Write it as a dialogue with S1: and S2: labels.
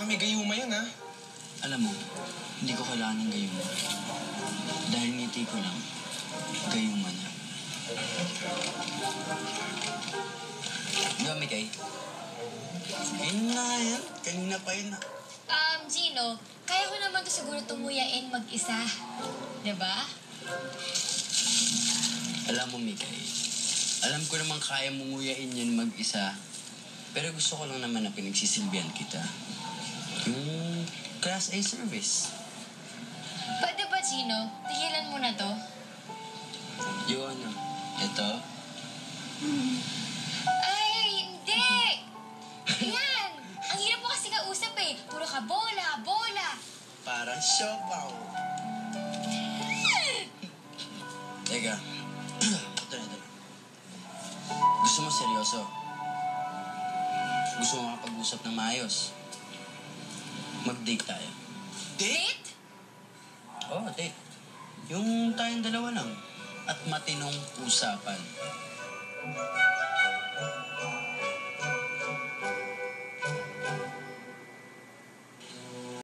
S1: may gayuma yan, ha?
S2: Alam mo, hindi ko kailangan ng gayuma. Dahil ngiti ko lang, gayuma na. Di ba, Mikay? Ayun na yan. Kanina pa yun na.
S3: Gino, kaya ko naman to siguro tumuyain mag-isa. Diba?
S2: Alam mo, Mikay, alam ko naman kaya mong nguyain yan mag-isa. Pero gusto ko lang naman na pinagsisilbihan kita. Yung Class A service.
S3: Pwede ba, Gino? Tigilan mo na to.
S2: Yung ano, ito.
S3: Ay, hindi! Yan! Ang hirap mo kasi kausap eh. Puro ka bola, bola.
S2: Parang siopaw. Teka. Ito na. Gusto mo seryoso? Gusto mo makapag-usap ng maayos? Mag-date tayo.
S3: Date?
S2: Oo, date. Yung tayong dalawa lang. At matinong usapan.